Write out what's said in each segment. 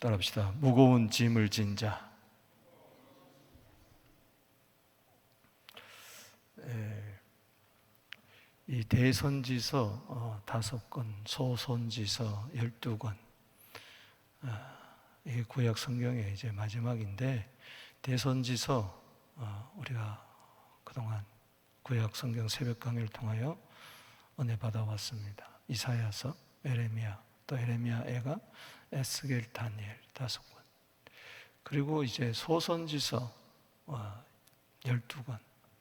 따라합시다. 무거운 짐을 진 자. 이 대선지서 5권, 소선지서 12권, 이게 구약 성경의 이제 마지막인데, 대선지서 우리가 그동안 구약 성경 새벽 강의를 통하여 은혜 받아왔습니다. 이사야서, 에레미야, 또 에레미야 애가 에스겔, 다니엘 5권, 그리고 이제 소선지서 12권,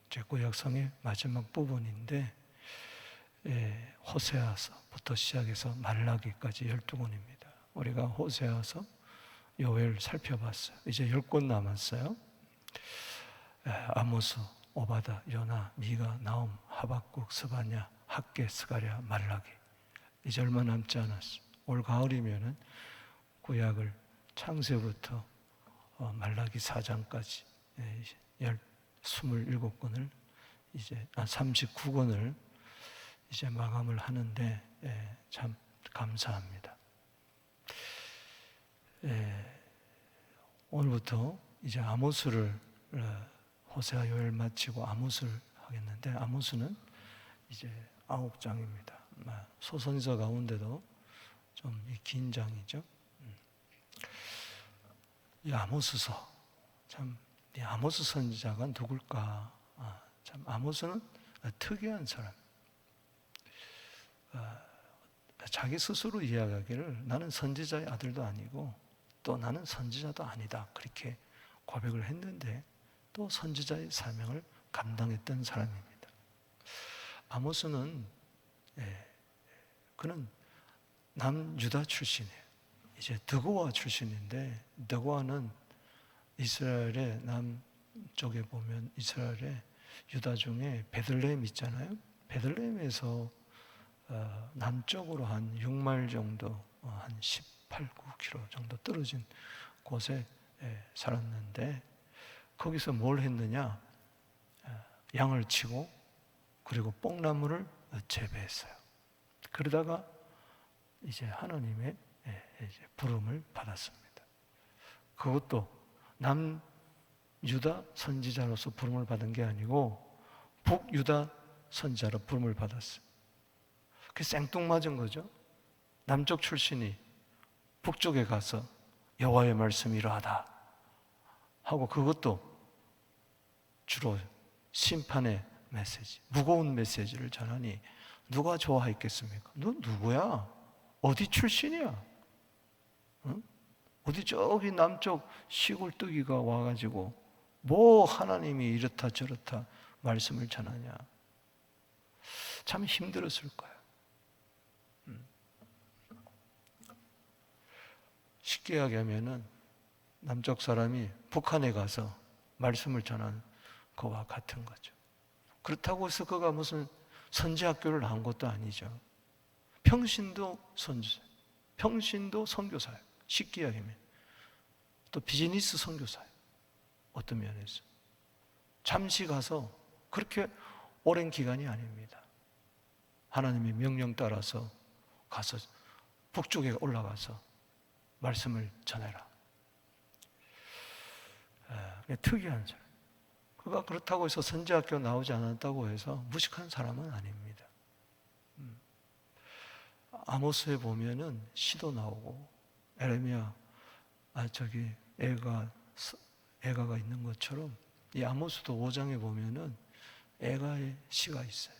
제 구약성의 마지막 부분인데, 호세아서부터 시작해서 말라기까지 12권입니다. 우리가 호세아서, 요엘 살펴봤어요. 이제 10권 남았어요. 아모스, 오바다, 요나, 미가, 나움, 하박국, 스바냐, 학개, 스가랴, 말라기. 이제 얼마 남지 않았어요. 올 가을이면은 구약을 창세부터 말라기 4장까지 27권을 이제 39권을 이제 마감을 하는데 참 감사합니다. 오늘부터 이제 아모스를 호세아, 요엘 마치고 아모스를 하겠는데, 아모스는 이제 9장입니다. 소선지서 가운데도 좀 긴 장이죠. 이 아모스서, 참 이 아모스 선지자가 누굴까? 참 아모스는 특이한 사람. 자기 스스로 이야기하기를 나는 선지자의 아들도 아니고 또 나는 선지자도 아니다, 그렇게 고백을 했는데 또 선지자의 사명을 감당했던 사람입니다. 아모스는 그는 남유다 출신이에요. 이제 드고아 출신인데, 드고아는 이스라엘의 남쪽에 보면 이스라엘의 유다 중에 베들레헴 있잖아요. 베들레헴에서 남쪽으로 한 6마일 정도, 한 18, 9km 정도 떨어진 곳에 살았는데, 거기서 뭘 했느냐? 양을 치고 그리고 뽕나무를 재배했어요. 그러다가 이제 하나님의 부름을 받았습니다. 그것도 남유다 선지자로서 부름을 받은 게 아니고 북유다 선지자로 부름을 받았어요. 그 생뚱맞은 거죠. 남쪽 출신이 북쪽에 가서 여호와의 말씀이 이러하다 하고, 그것도 주로 심판의 메시지, 무거운 메시지를 전하니 누가 좋아했겠습니까? 너 누구야? 어디 출신이야? 응? 어디 저기 남쪽 시골뜨기가 와가지고 뭐 하나님이 이렇다 저렇다 말씀을 전하냐? 참 힘들었을 거예요. 쉽게 이야기하면은 남쪽 사람이 북한에 가서 말씀을 전한 거와 같은 거죠. 그렇다고 해서 그가 무슨 선지학교를 나온 것도 아니죠. 평신도 선지자, 평신도 선교사예요. 쉽게 이야기하면 또 비즈니스 선교사예요. 어떤 면에서 잠시 가서, 그렇게 오랜 기간이 아닙니다. 하나님의 명령 따라서 가서 북쪽에 올라가서 말씀을 전해라. 특이한 사람. 그가 그렇다고 해서 선지학교 나오지 않았다고 해서 무식한 사람은 아닙니다. 아모스에 보면은 시도 나오고, 에레미야 저기 애가가 있는 것처럼 이 아모스도 5장에 보면은 애가의 시가 있어요.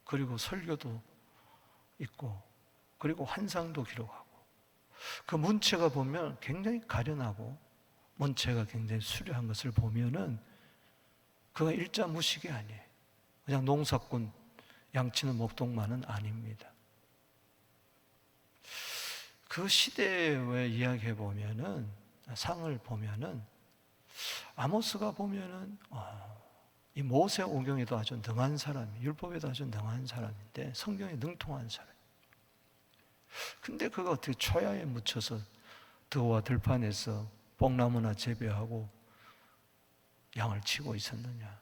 그리고 설교도 있고, 그리고 환상도 기록하고, 그 문체가 보면 굉장히 가련하고 문체가 굉장히 수려한 것을 보면은 그가 일자무식이 아니에요. 그냥 농사꾼 양치는 목동만은 아닙니다. 그 시대의 이야기해 보면은, 상을 보면은 아모스가 보면은 이 모세 오경에도 아주 능한 사람이, 율법에도 아주 능한 사람인데 성경에 능통한 사람. 근데 그가 어떻게 초야에 묻혀서 드와 들판에서 뽕나무나 재배하고 양을 치고 있었느냐?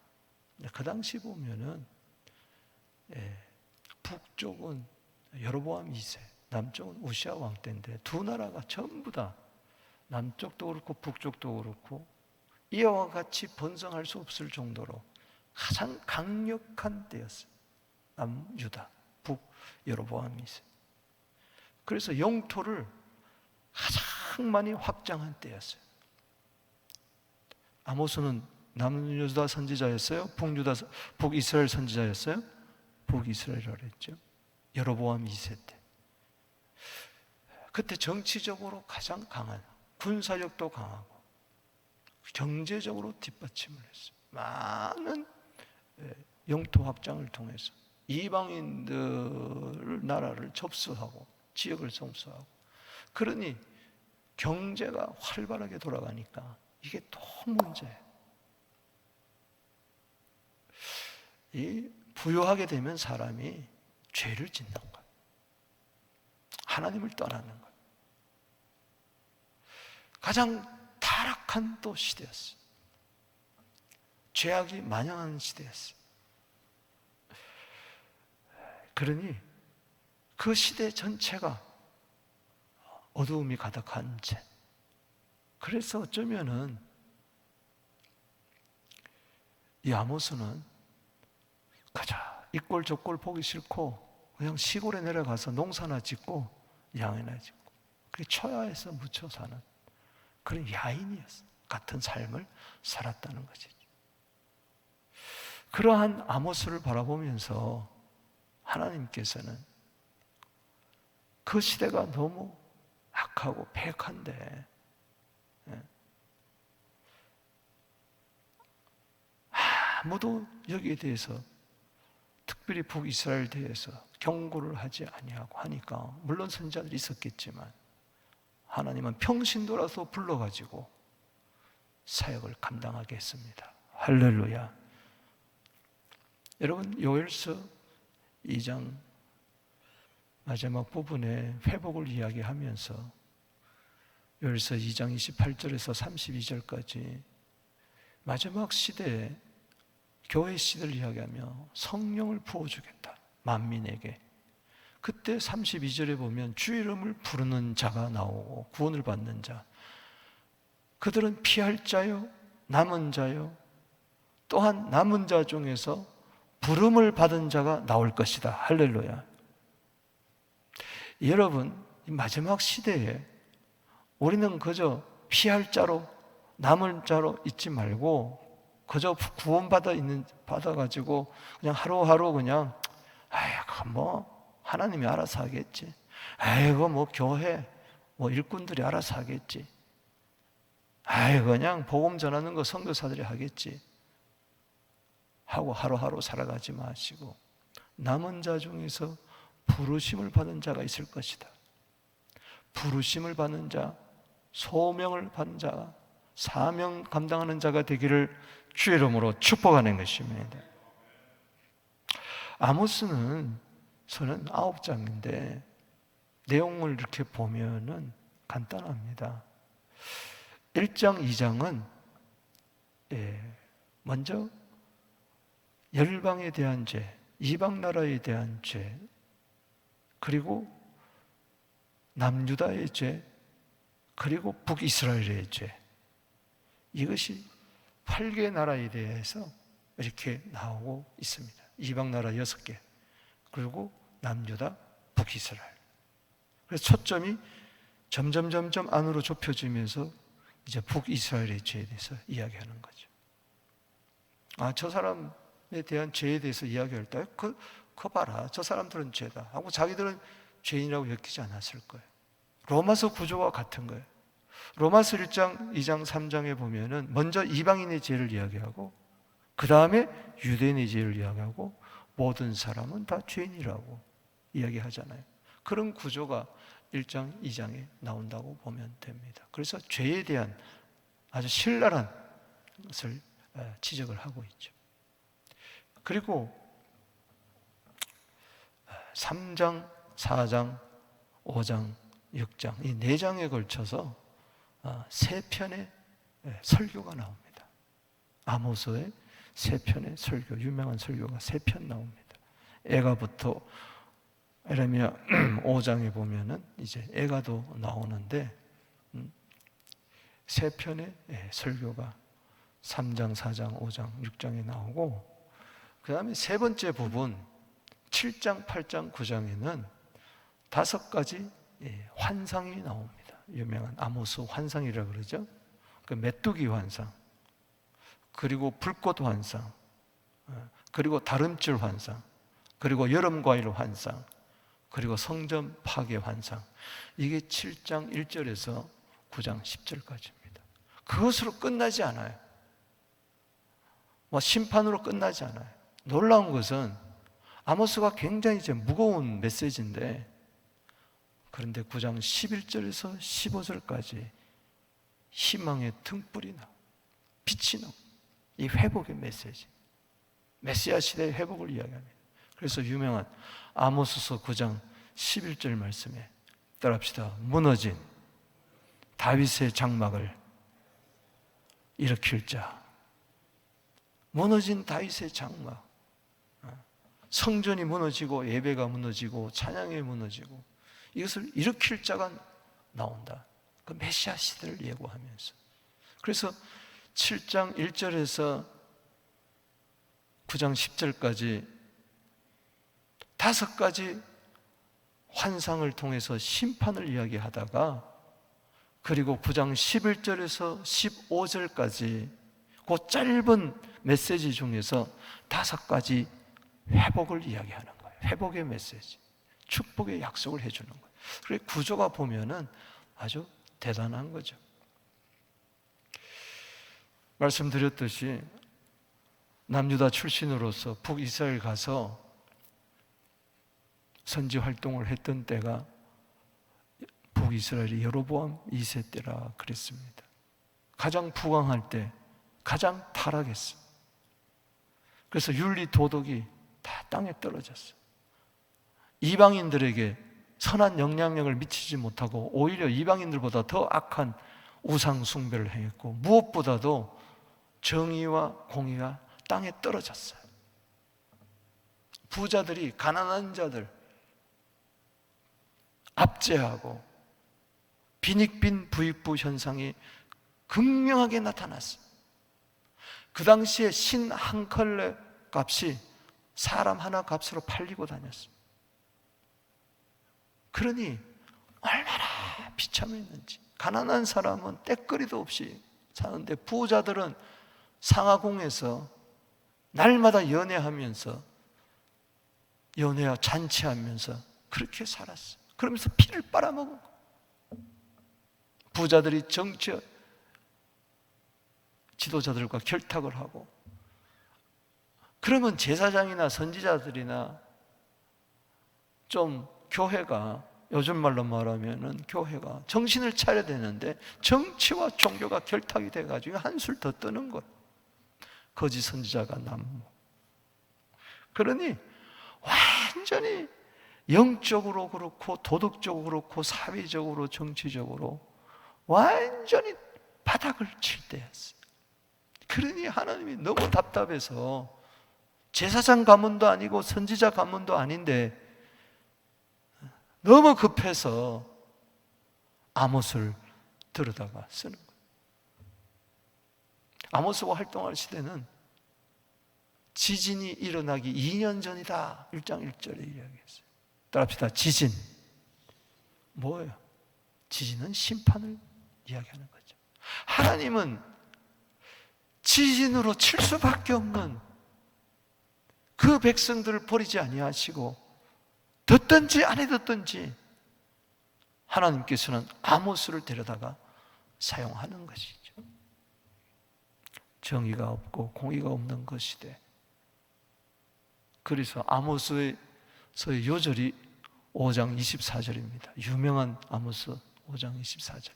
그 당시 보면은 북쪽은 여로보암 2세, 남쪽은 우시아 왕 때인데 두 나라가 전부 다 남쪽도 그렇고 북쪽도 그렇고 이와 같이 번성할 수 없을 정도로 가장 강력한 때였어요. 남유다, 북 여로보암이 있어요. 그래서 영토를 가장 많이 확장한 때였어요. 아모스는 남유다 선지자였어요? 북이스라엘 선지자였어요? 북이스라엘이라고 했죠. 여로보암 2세 때. 그때 정치적으로 가장 강한, 군사력도 강하고 경제적으로 뒷받침을 했어요. 많은 영토 확장을 통해서 이방인들 나라를 접수하고 지역을 성수하고, 그러니 경제가 활발하게 돌아가니까 이게 또 문제예요. 이 부유하게 되면 사람이 죄를 짓는 거예요. 하나님을 떠나는 거예요. 가장 타락한 또 시대였어요. 죄악이 만연한 시대였어요. 그러니 그 시대 전체가 어두움이 가득한 채, 그래서 어쩌면은 이 아모스는 가자 이꼴 저꼴 보기 싫고 그냥 시골에 내려가서 농사나 짓고 양이나 짓고 그 초야에서 묻혀 사는 그런 야인이었어. 같은 삶을 살았다는 것이죠. 그러한 아모스를 바라보면서 하나님께서는 그 시대가 너무 악하고 폐역한데 아무도 여기에 대해서, 특별히 북이스라엘 대해서 경고를 하지 아니하고 하니까, 물론 선지자들이 있었겠지만 하나님은 평신도라서 불러가지고 사역을 감당하게 했습니다. 할렐루야. 여러분, 요엘서 2장 마지막 부분에 회복을 이야기하면서 요엘서 2장 28절에서 32절까지 마지막 시대에 교회 시대를 이야기하며 성령을 부어주겠다, 만민에게. 그때 32절에 보면 주 이름을 부르는 자가 나오고 구원을 받는 자, 그들은 피할 자요 남은 자요, 또한 남은 자 중에서 부름을 받은 자가 나올 것이다. 할렐루야. 여러분, 이 마지막 시대에 우리는 그저 피할 자로 남은 자로 있지 말고 그저 받아가지고 그냥 하루하루 그냥 아이고 뭐 하나님이 알아서 하겠지, 아이고 뭐 교회 뭐 일꾼들이 알아서 하겠지, 아이고 그냥 복음 전하는 거 선교사들이 하겠지 하고 하루하루 살아가지 마시고, 남은 자 중에서 부르심을 받은 자가 있을 것이다. 부르심을 받는 자, 소명을 받는 자, 사명 감당하는 자가 되기를 주의 이름으로 축복하는 것입니다. 아모스는 서는 9장인데 내용을 이렇게 보면은 간단합니다. 1장, 2장은 먼저 열방에 대한 죄, 이방 나라에 대한 죄, 그리고 남유다의 죄, 그리고 북이스라엘의 죄, 이것이 8개 나라에 대해서 이렇게 나오고 있습니다. 이방 나라 6개, 그리고 남유다, 북이스라엘. 그래서 초점이 점점 안으로 좁혀지면서 이제 북이스라엘의 죄에 대해서 이야기하는 거죠. 저 사람에 대한 죄에 대해서 이야기할 때 그거 봐라, 저 사람들은 죄다 하고 자기들은 죄인이라고 여기지 않았을 거예요. 로마서 구조와 같은 거예요. 로마서 1장, 2장, 3장에 보면은 먼저 이방인의 죄를 이야기하고 그 다음에 유대인의 죄를 이야기하고 모든 사람은 다 죄인이라고 이야기하잖아요. 그런 구조가 1장, 2장에 나온다고 보면 됩니다. 그래서 죄에 대한 아주 신랄한 것을 지적을 하고 있죠. 그리고 3장, 4장, 5장, 6장 이 4장에 걸쳐서 3편의 설교가 나옵니다. 아모스의 3편의 설교, 유명한 설교가 3편 나옵니다. 애가부터 에레미야 5장에 보면은 이제 애가도 나오는데 세 편의 설교가 3장, 4장, 5장, 6장에 나오고, 그 다음에 세 번째 부분 7장, 8장, 9장에는 5가지 환상이 나옵니다. 유명한 아모스 환상이라고 그러죠. 그 메뚜기 환상, 그리고 불꽃 환상, 그리고 다름줄 환상, 그리고 여름과일 환상, 그리고 성전 파괴 환상. 이게 7장 1절에서 9장 10절까지입니다. 그것으로 끝나지 않아요. 심판으로 끝나지 않아요. 놀라운 것은 아모스가 굉장히 이제 무거운 메시지인데, 그런데 9장 11절에서 15절까지 희망의 등불이 나, 빛이 나. 이 회복의 메시지, 메시아 시대의 회복을 이야기합니다. 그래서 유명한 아모스서 9장 11절 말씀에 따라합시다. 무너진 다윗의 장막을 일으킬 자. 무너진 다윗의 장막. 성전이 무너지고 예배가 무너지고 찬양이 무너지고 이것을 일으킬 자가 나온다. 그 메시아 시대를 예고하면서. 그래서 7장 1절에서 9장 10절까지 5가지 환상을 통해서 심판을 이야기하다가, 그리고 9장 11절에서 15절까지 그 짧은 메시지 중에서 5가지 회복을 이야기하는 거예요. 회복의 메시지, 축복의 약속을 해주는 거예요. 그래서 구조가 보면은 아주 대단한 거죠. 말씀드렸듯이 남유다 출신으로서 북이스라엘 가서 선지 활동을 했던 때가 북이스라엘이 여로보암 2세 때라 그랬습니다. 가장 부강할 때 가장 타락했어. 그래서 윤리 도덕이 다 땅에 떨어졌어. 이방인들에게 선한 영향력을 미치지 못하고 오히려 이방인들보다 더 악한 우상 숭배를 행했고, 무엇보다도 정의와 공의가 땅에 떨어졌어요. 부자들이 가난한 자들 압제하고 빈익빈 부익부 현상이 극명하게 나타났어요. 그 당시에 신 한 컬레 값이 사람 하나 값으로 팔리고 다녔어요. 그러니 얼마나 비참했는지. 가난한 사람은 때거리도 없이 사는데, 부자들은 상하궁에서 날마다 연애하면서 연애와 잔치하면서 그렇게 살았어. 그러면서 피를 빨아먹은 거야. 부자들이 정치 지도자들과 결탁을 하고, 그러면 제사장이나 선지자들이나 좀 교회가, 요즘 말로 말하면은 교회가 정신을 차려야 되는데 정치와 종교가 결탁이 돼가지고 한술 더 뜨는 거예요. 거짓 선지자가 난무. 그러니 완전히 영적으로 그렇고 도덕적으로 그렇고 사회적으로 정치적으로 완전히 바닥을 칠 때였어요. 그러니 하나님이 너무 답답해서, 제사장 가문도 아니고 선지자 가문도 아닌데 너무 급해서 아모스를 들여다가 쓰는 거예요. 아모스가 활동할 시대는 지진이 일어나기 2년 전이다. 1장 1절에 이야기했어요. 따라합시다. 지진. 뭐예요? 지진은 심판을 이야기하는 거죠. 하나님은 지진으로 칠 수밖에 없는 그 백성들을 버리지 아니하시고, 듣든지 안 해듣든지 하나님께서는 아모스를 데려다가 사용하는 것이죠. 정의가 없고 공의가 없는 그 시대. 그래서 아모스의 요절이 5장 24절입니다. 유명한 아모스 5장 24절.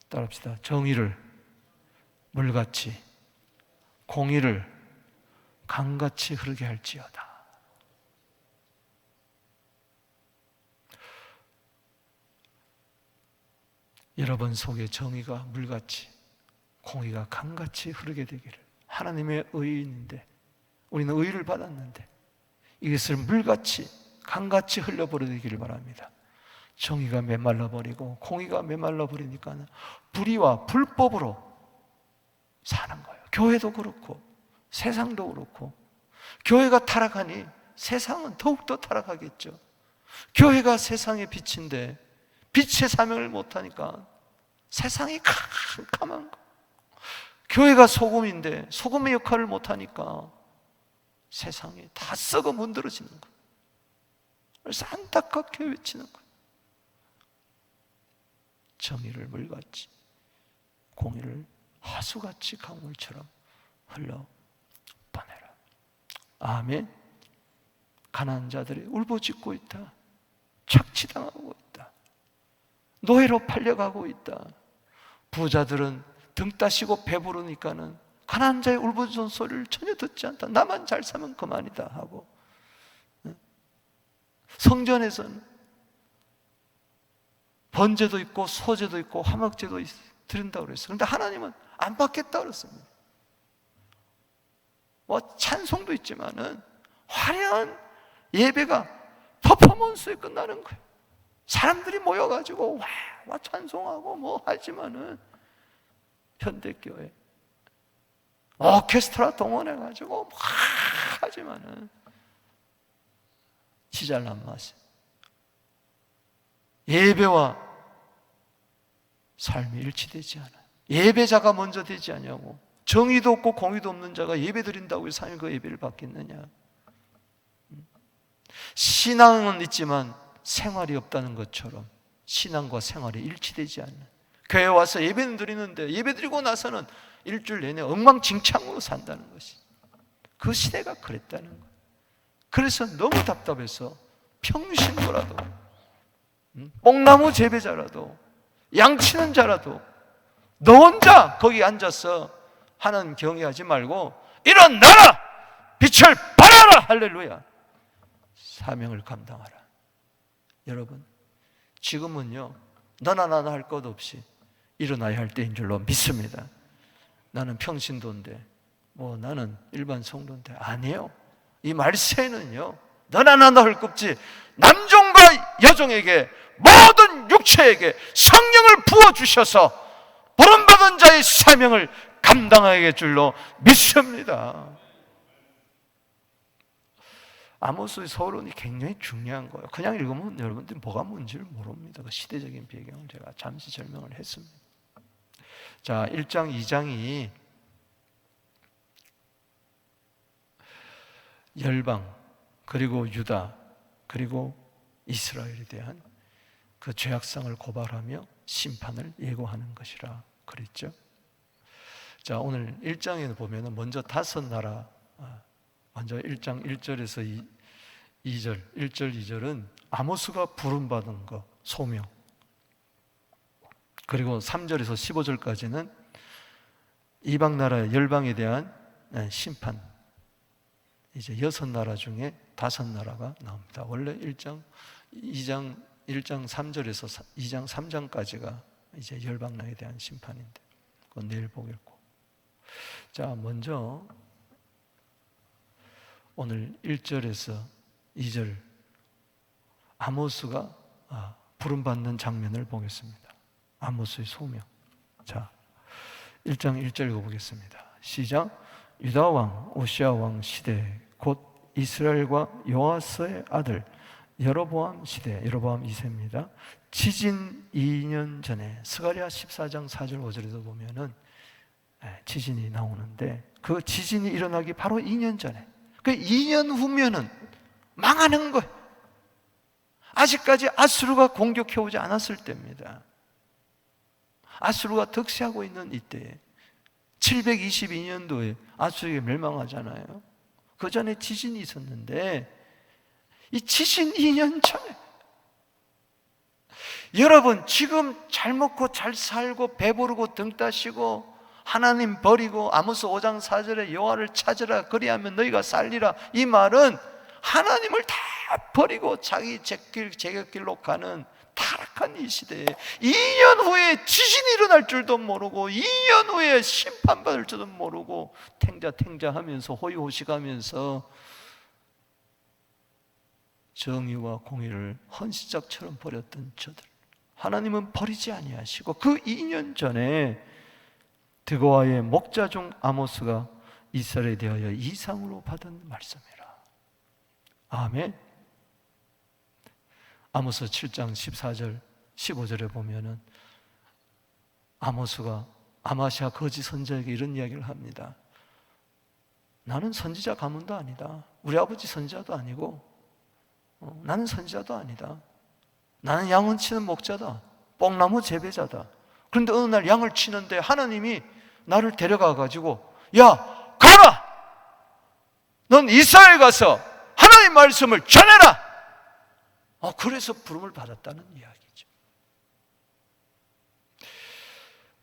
따라합시다. 정의를 물같이, 공의를 강같이 흐르게 할지어다. 여러분 속에 정의가 물같이, 공의가 강같이 흐르게 되기를. 하나님의 의인인데, 우리는 의를 받았는데 이것을 물같이 강같이 흘려버리기를 바랍니다. 정의가 메말라버리고 공의가 메말라버리니까 불의와 불법으로 사는 거예요. 교회도 그렇고 세상도 그렇고. 교회가 타락하니 세상은 더욱더 타락하겠죠. 교회가 세상의 빛인데 빛의 사명을 못하니까 세상이 캄캄한 거. 교회가 소금인데 소금의 역할을 못하니까 세상이 다 썩어 문드러지는 거예요. 그래서 안타깝게 외치는 거예요. 정의를 물같이, 공의를 하수같이 강물처럼 흘러 보내라. 아멘. 가난한 자들이 울부짖고 있다. 착취당하고 있다. 노예로 팔려가고 있다. 부자들은 등 따시고 배부르니까는 가난한 자의 울부짖는 소리를 전혀 듣지 않다. 나만 잘 사면 그만이다 하고. 성전에서는 번제도 있고 소제도 있고 화목제도 드린다고 그랬어요. 그런데 하나님은 안 받겠다고 그랬습니다. 찬송도 있지만은 화려한 예배가 퍼포먼스에 끝나는 거예요. 사람들이 모여가지고 와 찬송하고 뭐 하지만은 현대교회 오케스트라 동원해가지고 막 하지만은 지잘난 맛이 예배와 삶이 일치되지 않아요. 예배자가 먼저 되지 않냐고. 정의도 없고 공의도 없는 자가 예배 드린다고 해서 삶이 그 예배를 받겠느냐. 신앙은 있지만 생활이 없다는 것처럼 신앙과 생활이 일치되지 않는, 교회 와서 예배는 드리는데 예배 드리고 나서는 일주일 내내 엉망진창으로 산다는 것이, 그 시대가 그랬다는 거예요. 그래서 너무 답답해서 평신도라도, 뽕나무 재배자라도, 양치는 자라도 너 혼자 거기 앉아서 하나님 경외하지 말고 일어나라! 빛을 발하라! 할렐루야! 사명을 감당하라. 여러분, 지금은요 너나 나나 할 것 없이 일어나야 할 때인 줄로 믿습니다. 나는 평신도인데 나는 일반 성도인데 아니에요. 이 말세는요 너나 나나 할 것 없이 남종과 여종에게, 모든 육체에게 성령을 부어주셔서 부름받은 자의 사명을 감당하게 할 줄로 믿습니다. 아모스의 서론이 굉장히 중요한 거예요. 그냥 읽으면 여러분들이 뭐가 뭔지를 모릅니다. 그 시대적인 배경을 제가 잠시 설명을 했습니다. 자, 1장, 2장이 열방, 그리고 유다, 그리고 이스라엘에 대한 그 죄악성을 고발하며 심판을 예고하는 것이라 그랬죠. 자, 오늘 1장에 보면 먼저 5나라, 먼저 1장 1절에서 2절, 1절, 2절은 아모스가 부름받은 거, 소명. 그리고 3절에서 15절까지는 이방 나라 열방에 대한 심판. 이제 6나라 중에 5나라가 나옵니다. 원래 1장 3절에서 2장 3장까지가 이제 열방나라에 대한 심판인데, 그건 내일 보겠고. 자, 먼저 오늘 1절에서 2절 아모스가 부름받는 장면을 보겠습니다. 아모스의 소명. 자, 1장 1절 읽어보겠습니다. 시작. 유다 왕 오시아 왕 시대 곧 이스라엘과 요아스의 아들 여로보암 시대, 여로보암 2세입니다. 지진 2년 전에 스가랴 14장 4절 5절에도 보면은 지진이 나오는데, 그 지진이 일어나기 바로 2년 전에, 그 2년 후면은 망하는 거예요. 아직까지 아수르가 공격해오지 않았을 때입니다. 아수르가 득세하고 있는 이때에 722년도에 아수르가 멸망하잖아요. 그 전에 지진이 있었는데, 이 지진 2년 전에 여러분 지금 잘 먹고 잘 살고 배부르고 등 따시고 하나님 버리고 아모스 5장 4절에 여호와를 찾으라 그리하면 너희가 살리라, 이 말은 하나님을 다 버리고 자기 제격길로 가는 타락한 이 시대에 2년 후에 지진이 일어날 줄도 모르고 2년 후에 심판받을 줄도 모르고 탱자하면서 호의호식하면서 정의와 공의를 헌시작처럼 버렸던 저들, 하나님은 버리지 아니하시고 그 2년 전에 드고아의 목자 중 아모스가 이스라엘에 대하여 이상으로 받은 말씀이라. 아멘. 아모스 7장 14절 15절에 보면은 아모스가 아마시아 거짓 선지자에게 이런 이야기를 합니다. 나는 선지자 가문도 아니다. 우리 아버지 선지자도 아니고 나는 선지자도 아니다. 나는 양은 치는 목자다. 뽕나무 재배자다. 그런데 어느 날 양을 치는데 하나님이 나를 데려가 가지고 야 가라! 넌 이스라엘 가서 하나님 말씀을 전해라! 그래서 부름을 받았다는 이야기죠.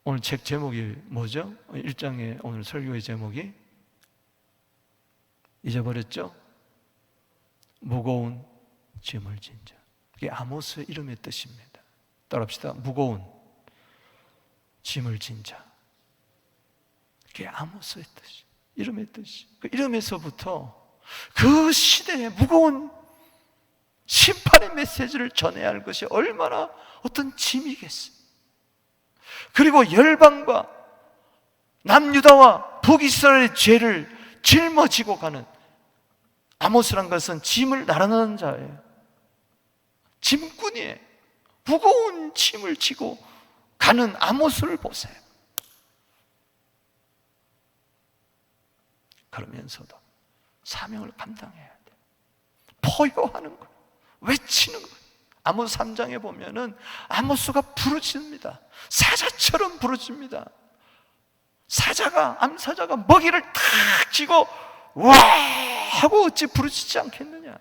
오늘 책 제목이 뭐죠? 1장의 오늘 설교의 제목이 잊어버렸죠? 무거운 짐을 진 자. 이게 아모스의 이름의 뜻입니다. 따라합시다. 무거운 짐을 진 자. 그게 아모스의 뜻이, 이름의 뜻이. 그 이름에서부터 그 시대의 무거운 심판의 메시지를 전해야 할 것이 얼마나 어떤 짐이겠어요. 그리고 열방과 남유다와 북이스라엘의 죄를 짊어지고 가는 아모스란 것은 짐을 나르는 자예요. 짐꾼이에요. 무거운 짐을 지고 가는 아모스를 보세요. 그러면서도 사명을 감당해야 돼. 포효하는 거예요. 외치는 거예요. 아모스 3장에 보면은 아모스가 부르짖습니다. 사자처럼 부르짖습니다. 암사자가 먹이를 탁 쥐고 와 하고 어찌 부르짖지 않겠느냐.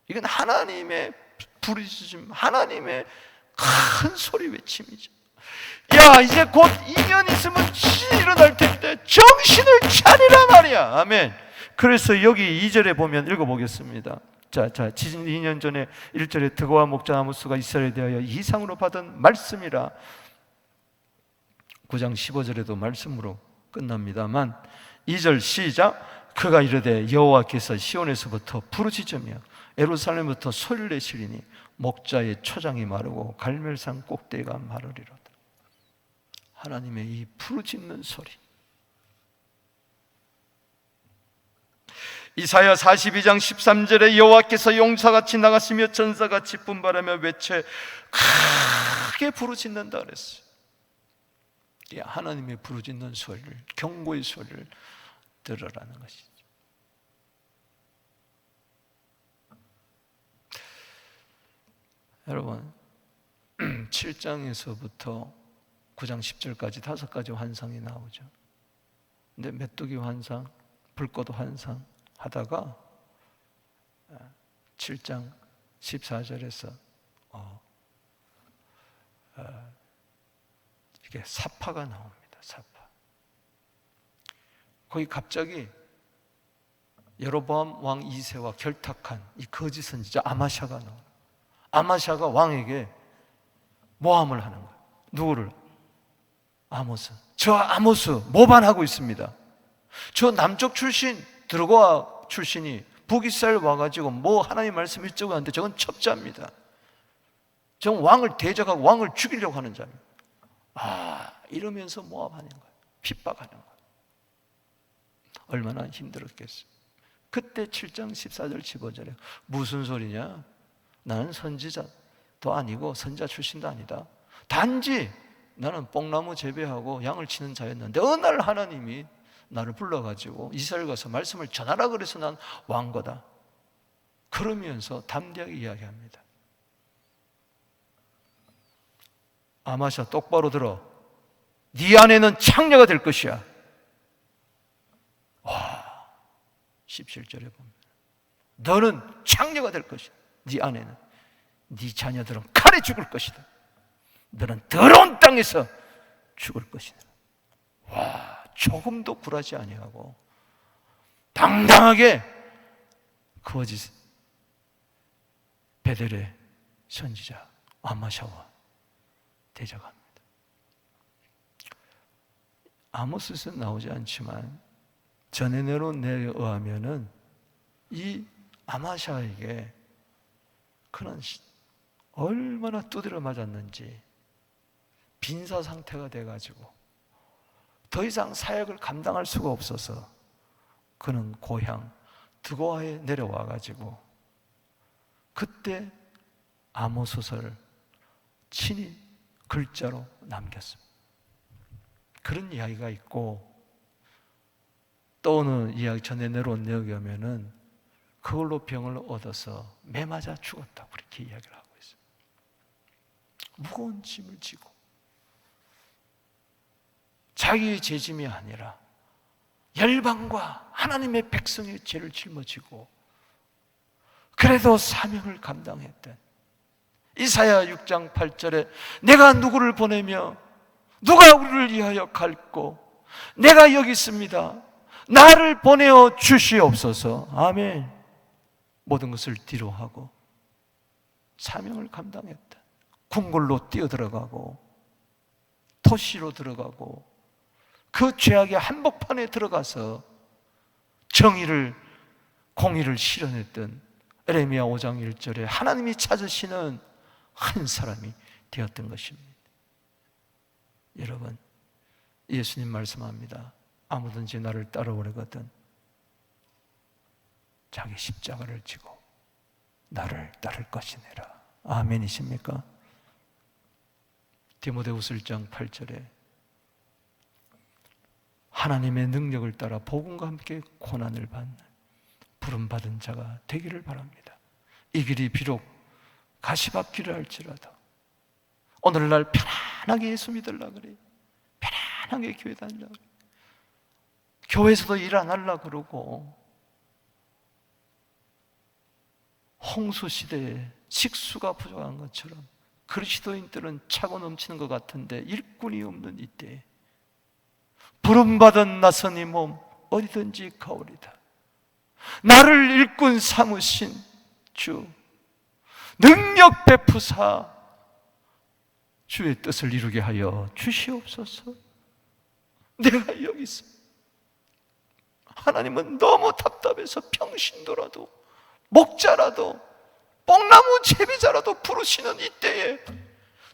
이건 하나님의 부르짖음, 하나님의 큰 소리 외침이죠. 야, 이제 곧 2년 있으면 지진이 일어날 텐데 정신을 차리라 말이야. 아멘. 그래서 여기 2절에 보면 읽어보겠습니다. 자, 지진 2년 전에 1절에 드고아 목자 아모스가 이스라엘에 대하여 이상으로 받은 말씀이라. 9장 15절에도 말씀으로 끝납니다만 2절 시작. 그가 이르되 여호와께서 시온에서부터 부르짖으며 예루살렘부터 소리를 내시리니 목자의 초장이 마르고 갈멜산 꼭대기가 마르리로다. 하나님의 이 부르짖는 소리. 이사야 42장 13절에 여호와께서 용사같이 나가시며 전사같이 분발하며 외쳐 크게 부르짖는다 그랬어요. 하나님의 부르짖는 소리를, 경고의 소리를 들으라는 것이죠. 여러분 7장에서부터 9장 10절까지 5가지 환상이 나오죠. 근데 메뚜기 환상, 불꽃 환상 하다가 7장 14절에서 이게 사파가 나옵니다. 사파. 거기 갑자기 여로보암 왕 2세와 결탁한 이 거짓 선지자 아마샤가 나옵니다. 아마샤가 왕에게 모함을 하는 거예요. 누구를? 아모스. 저 아모스 모반하고 있습니다. 저 남쪽 출신 드고아 출신이 북이스라엘 와가지고 뭐 하나님 말씀 일찍 하는데 저건 첩자입니다. 저건 왕을 대적하고 왕을 죽이려고 하는 자입니다. 이러면서 모함하는 거예요. 핍박하는 거예요. 얼마나 힘들었겠어요. 그때 7장 14절 15절에 무슨 소리냐? 나는 선지자도 아니고 선지자 출신도 아니다. 단지 나는 뽕나무 재배하고 양을 치는 자였는데 어느 날 하나님이 나를 불러가지고 이스라엘 가서 말씀을 전하라 그래서 난 왕거다. 그러면서 담대하게 이야기합니다. 아마샤 똑바로 들어. 네 안에는 창녀가 될 것이야. 17절에 보면 너는 창녀가 될 것이야. 네 안에는 네 자녀들은 칼에 죽을 것이다. 너는 더러운 땅에서 죽을 것이다. 조금도 굴하지 아니하고 당당하게 거짓 베델의 선지자 아마샤와 대적합니다. 아모스에서 나오지 않지만 전해내론에 의하면은 이 아마샤에게 그는 얼마나 두드려 맞았는지 빈사 상태가 돼가지고 더 이상 사역을 감당할 수가 없어서 그는 고향 드고아에 내려와가지고 그때 아모스서를 친히 글자로 남겼습니다. 그런 이야기가 있고, 또 어느 이야기 전에 내려온 내역에 오면은 그걸로 병을 얻어서 매 맞아 죽었다고 그렇게 이야기를 하고 있어요. 무거운 짐을 지고 자기의 죄짐이 아니라 열방과 하나님의 백성의 죄를 짊어지고 그래도 사명을 감당했던 이사야 6장 8절에 내가 누구를 보내며 누가 우리를 위하여 갈고 내가 여기 있습니다. 나를 보내어 주시옵소서. 아멘. 모든 것을 뒤로 하고 사명을 감당했다. 궁궐로 뛰어들어가고 토시로 들어가고 그 죄악의 한복판에 들어가서 정의를 공의를 실현했던 에레미야 5장 1절에 하나님이 찾으시는 한 사람이 되었던 것입니다. 여러분, 예수님 말씀합니다. 아무든지 나를 따라오려거든 자기 십자가를 지고 나를 따를 것이니라. 아멘이십니까? 디모데후서 1장 8절에 하나님의 능력을 따라 복음과 함께 고난을 받는 부름받은 자가 되기를 바랍니다. 이 길이 비록 가시밭길을 할지라도 오늘날 편안하게 예수 믿으려고 그래요. 편안하게 교회 다니려고 그래요. 교회에서도 일 안 하려고 그러고 홍수시대에 식수가 부족한 것처럼 그리스도인들은 차고 넘치는 것 같은데 일꾼이 없는 이때에 부름받은 나선 이 몸 어디든지 가오리다. 나를 일꾼 삼으신 주 능력 베푸사 주의 뜻을 이루게 하여 주시옵소서. 내가 여기 있어. 하나님은 너무 답답해서 평신도라도 목자라도 뽕나무 제비자라도 부르시는 이때에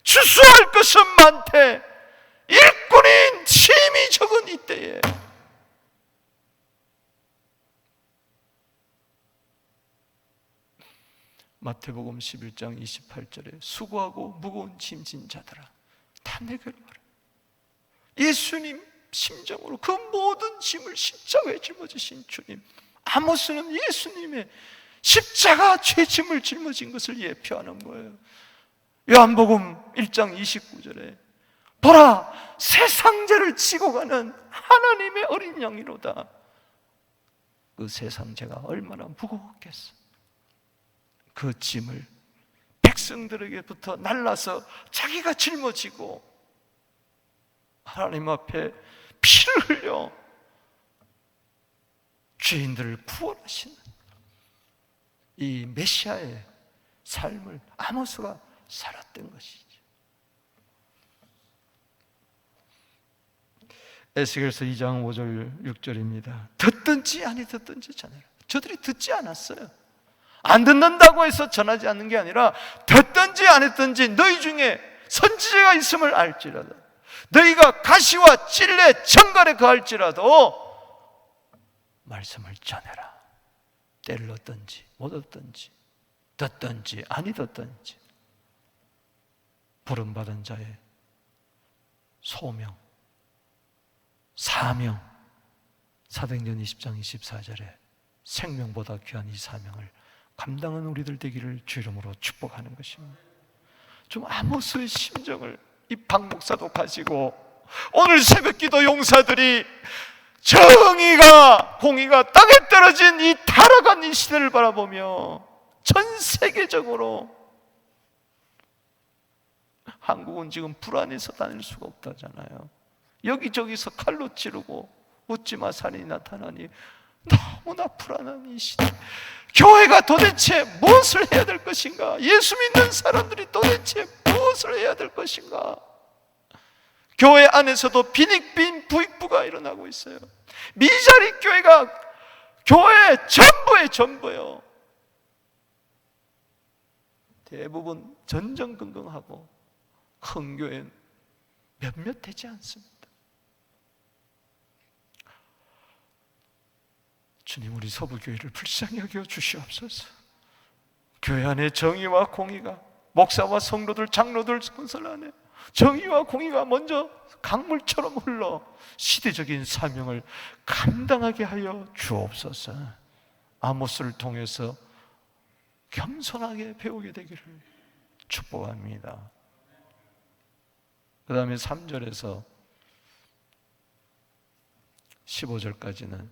주수할 것은 많되 일꾼인 힘이 적은 이때에 마태복음 11장 28절에 수고하고 무거운 짐진 자들아 다 내게로 와라. 예수님 심정으로 그 모든 짐을 십자가에 짊어지신 주님, 아모스는 예수님의 십자가 죄짐을 짊어진 것을 예표하는 거예요. 요한복음 1장 29절에 보라 세상 죄를 지고 가는 하나님의 어린 양이로다. 그 세상 죄가 얼마나 무거웠겠어. 그 짐을 백성들에게부터 날라서 자기가 짊어지고 하나님 앞에 피를 흘려 죄인들을 구원하시는 이 메시아의 삶을 아모스가 살았던 것이죠. 에스겔서 2장 5절 6절입니다. 듣든지 아니 듣든지 전해라. 저들이 듣지 않았어요. 안 듣는다고 해서 전하지 않는 게 아니라 듣든지 안 했든지 너희 중에 선지자가 있음을 알지라도 너희가 가시와 찔레 정갈에 거할지라도 말씀을 전해라. 때를 얻든지 못 얻든지 듣든지 아니 듣든지 부름받은 자의 소명, 사명, 사도행전 20장 24절에 생명보다 귀한 이 사명을 감당한 우리들 되기를 주 이름으로 축복하는 것입니다. 좀 아모스의 심정을 이 박 목사도 가지고 오늘 새벽기도 용사들이 정의가 공의가 땅에 떨어진 이 타락한 이 시대를 바라보며 전 세계적으로 한국은 지금 불안해서 다닐 수가 없다잖아요. 여기저기서 칼로 찌르고 묻지마 살인이 나타나니 너무나 불안한 이 시대, 교회가 도대체 무엇을 해야 될 것인가? 예수 믿는 사람들이 도대체 무엇을 해야 될 것인가? 교회 안에서도 빈익빈 부익부가 일어나고 있어요. 미자리 교회가 교회의 전부예요. 대부분 전전긍긍하고 큰 교회는 몇몇 되지 않습니다. 주님, 우리 서부교회를 불쌍히 여겨 주시옵소서. 교회 안에 정의와 공의가, 목사와 성도들, 장로들 건설 안에 정의와 공의가 먼저 강물처럼 흘러 시대적인 사명을 감당하게 하여 주옵소서. 아모스를 통해서 겸손하게 배우게 되기를 축복합니다. 그 다음에 3절에서 15절까지는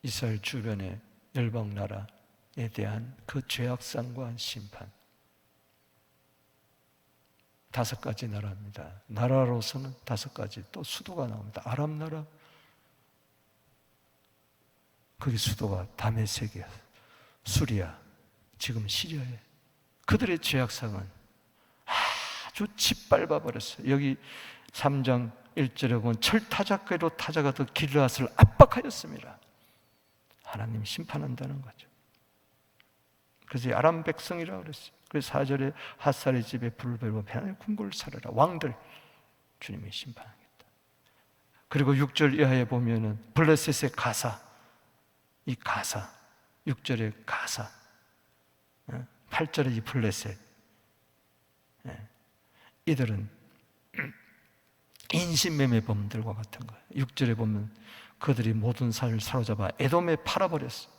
이스라엘 주변의 열방 나라에 대한 그 죄악상과 심판, 5가지 나라입니다. 나라로서는 5가지, 또 수도가 나옵니다. 아람 나라, 거기 수도가 다메섹이야, 수리아, 지금 시리아에. 그들의 죄악상은 아주 짓밟아 버렸어요. 여기 3장 1절에 보면 철타작궤로 타작하던 길르앗을 압박하였습니다. 하나님이 심판한다는 거죠. 그래서 아람 백성이라고 그랬어요. 그래서 4절에 핫살의 집에 불을 배우고 배안에 궁궐을 살아라. 왕들 주님이 심판하겠다. 그리고 6절 이하에 보면은 블레셋의 가사, 이 가사, 6절의 가사, 8절의 이 블레셋, 이들은 인신매매 범들과 같은 거예요. 6절에 보면 그들이 모든 산을 사로잡아 에돔에 팔아버렸어.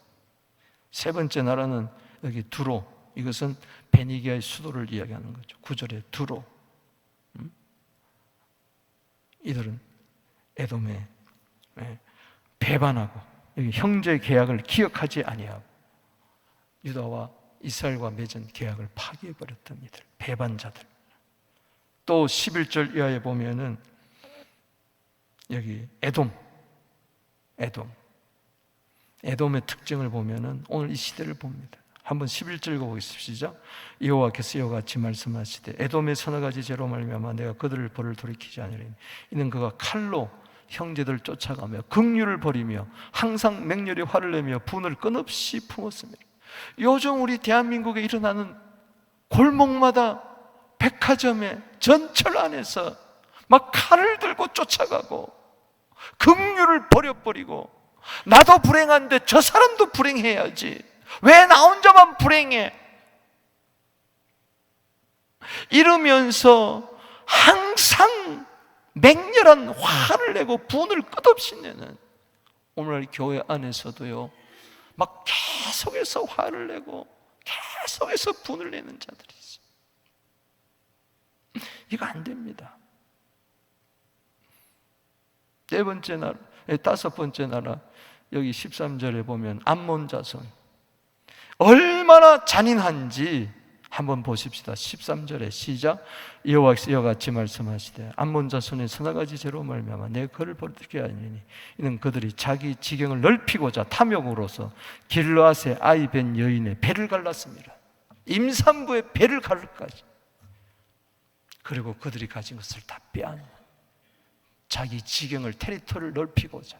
3번째 나라는 여기 두로, 이것은 베니기아의 수도를 이야기하는 거죠. 9절에 두로, 이들은 에돔에 배반하고 여기 형제 계약을 기억하지 아니하고 유다와 이스라엘과 맺은 계약을 파기해버렸던 이들, 배반자들. 또 11절 이하에 보면은 여기 에돔의 특징을 보면은 오늘 이 시대를 봅니다. 한번 11절 읽어보겠습니다. 시작. 여호와께서 이와 같이 말씀하시되 에돔의 서너 가지 죄로 말미암아 내가 그들을 벌을 돌이키지 아니하리니 이는 그가 칼로 형제들 쫓아가며 긍휼을 버리며 항상 맹렬히 화를 내며 분을 끊없이 품었습니다. 요즘 우리 대한민국에 일어나는 골목마다 백화점에 전철 안에서 막 칼을 들고 쫓아가고 긍휼을 버려버리고 나도 불행한데 저 사람도 불행해야지, 왜 나 혼자만 불행해? 이러면서 항상 맹렬한 화를 내고 분을 끝없이 내는, 오늘날 교회 안에서도요 막 계속해서 화를 내고 계속해서 분을 내는 자들이 있어요. 이거 안 됩니다. 4번째 나라, 5번째 나라, 여기 13절에 보면 암몬 자손 얼마나 잔인한지 한번 보십시다. 13절에 시작. 여호와께서 이와 같이 말씀하시되 암몬 자손의 서너 가지 죄로 말미암아 내가 그를 버리게 하리니 이는 그들이 자기 지경을 넓히고자 탐욕으로서 길르앗의 아이 된 여인의 배를 갈랐습니다. 임산부의 배를 갈르까지. 그리고 그들이 가진 것을 다 빼앗는, 자기 지경을, 테리토리를 넓히고자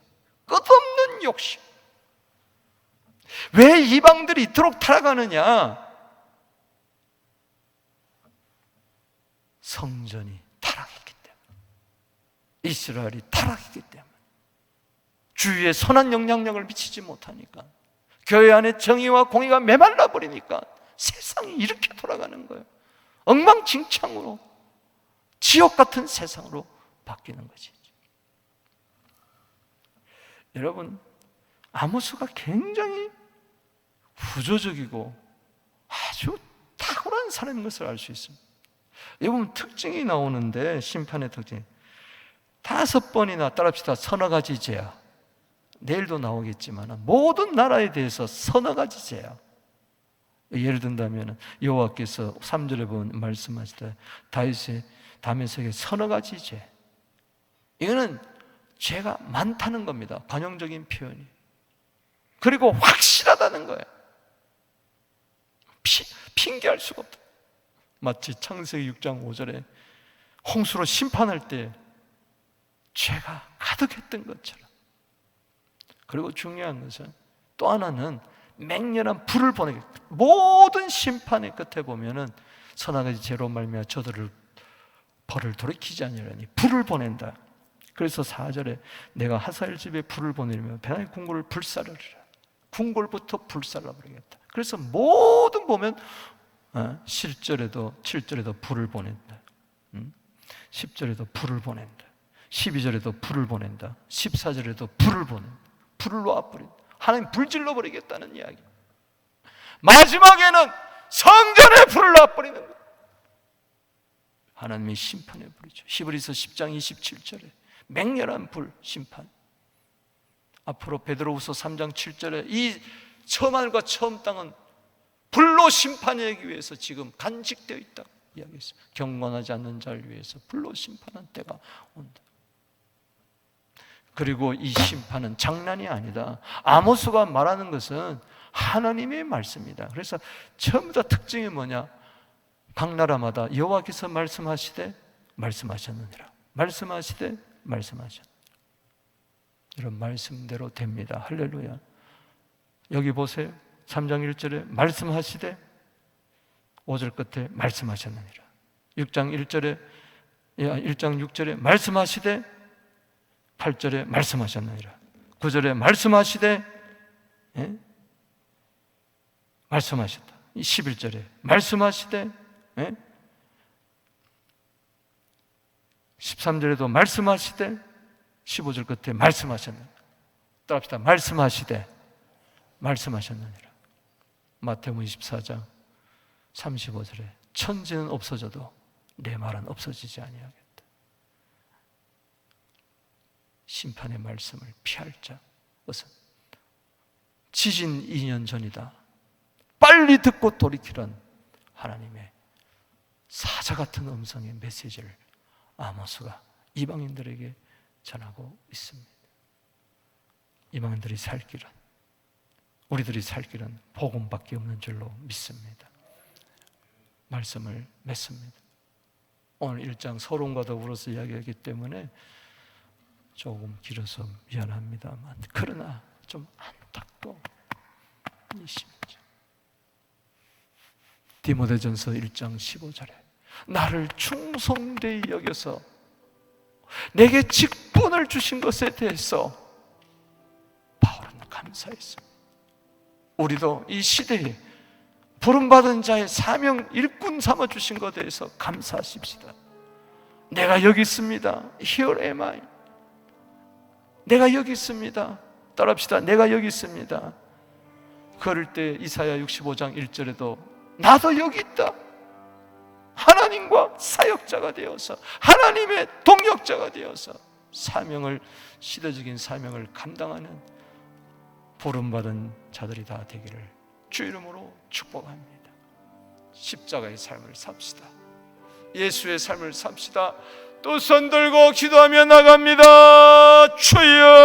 끝없는 욕심. 왜 이방들이 이토록 타락하느냐? 성전이 타락했기 때문에, 이스라엘이 타락했기 때문에, 주위에 선한 영향력을 미치지 못하니까, 교회 안에 정의와 공의가 메말라 버리니까 세상이 이렇게 돌아가는 거예요. 엉망진창으로, 지옥 같은 세상으로 바뀌는 것이죠. 여러분, 아모스가 굉장히 후조적이고 아주 탁월한 사람인 것을 알 수 있습니다. 여기 보면 특징이 나오는데, 심판의 특징 5번이나 따라합시다. 서너 가지 죄야. 내일도 나오겠지만 모든 나라에 대해서 서너 가지 죄야. 예를 든다면 여호와께서 3절에 보면 말씀하시되 다메섹의 서너 가지 죄. 이거는 죄가 많다는 겁니다. 관용적인 표현이. 그리고 확실하다는 거예요. 핑계할 수가 없다. 마치 창세기 6장 5절에 홍수로 심판할 때 죄가 가득했던 것처럼. 그리고 중요한 것은 또 하나는 맹렬한 불을 보내겠다. 모든 심판의 끝에 보면은 선악의 죄로 말미암아 저들을 벌을 돌이키지 아니하리니 불을 보낸다. 그래서 4절에 내가 하사엘 집에 불을 보내면 베나의 궁궐을 불살르리라. 궁궐부터 불살라버리겠다. 그래서 모든 보면 7절에도 7절에도 불을 보낸다. 10절에도 불을 보낸다. 12절에도 불을 보낸다. 14절에도 불을 보낸다. 불을 놓아버린다. 하나님 불질러 버리겠다는 이야기. 마지막에는 성전에 불을 놔버리는 거예요. 하나님의 심판의 불이죠. 히브리서 10장 27절에 맹렬한 불 심판. 앞으로 베드로후서 3장 7절에 이 처음 하늘과 처음 땅은 불로 심판하기 위해서 지금 간직되어 있다고 이야기했어요. 경건하지 않는 자를 위해서 불로 심판한 때가 온다. 그리고 이 심판은 장난이 아니다. 아모스가 말하는 것은 하나님의 말씀이다. 그래서 전부 다 특징이 뭐냐? 각 나라마다 여호와께서 말씀하시되 말씀하셨느니라. 말씀하시되 말씀하셨느니라. 이런 말씀대로 됩니다. 할렐루야. 여기 보세요. 3장 1절에 말씀하시되 5절 끝에 말씀하셨느니라. 1장 6절에 말씀하시되 8절에 말씀하셨느니라. 9절에 말씀하시되 말씀하셨다. 11절에 말씀하시되 13절에도 말씀하시되 15절 끝에 말씀하셨느니라. 따라합시다. 말씀하시되 말씀하셨느니라. 마태복음 24장 35절에 천지는 없어져도 내 말은 없어지지 아니하겠다. 심판의 말씀을 피할 자 것은 지진 2년 전이다. 빨리 듣고 돌이키란 하나님의 사자 같은 음성의 메시지를 아모스가 이방인들에게 전하고 있습니다. 이방인들이 살 길은, 우리들이 살 길은 복음밖에 없는 줄로 믿습니다. 말씀을 맺습니다. 오늘 1장 서론과 더불어서 이야기하기 때문에 조금 길어서 미안합니다만, 그러나 좀 안타까워 이 심정. 디모데전서 1장 15절에 나를 충성되이 여겨서 내게 직분을 주신 것에 대해서 바울은 감사했습니다. 우리도 이 시대에 부름받은 자의 사명 일꾼 삼아주신 것에 대해서 감사하십시다. 내가 여기 있습니다. Here am I. 내가 여기 있습니다. 따라합시다. 내가 여기 있습니다. 그럴 때 이사야 65장 1절에도 나도 여기 있다. 하나님과 사역자가 되어서, 하나님의 동역자가 되어서 사명을, 시대적인 사명을 감당하는 부름받은 자들이 다 되기를 주 이름으로 축복합니다. 십자가의 삶을 삽시다. 예수의 삶을 삽시다. 또 손 들고 기도하며 나갑니다. 주여.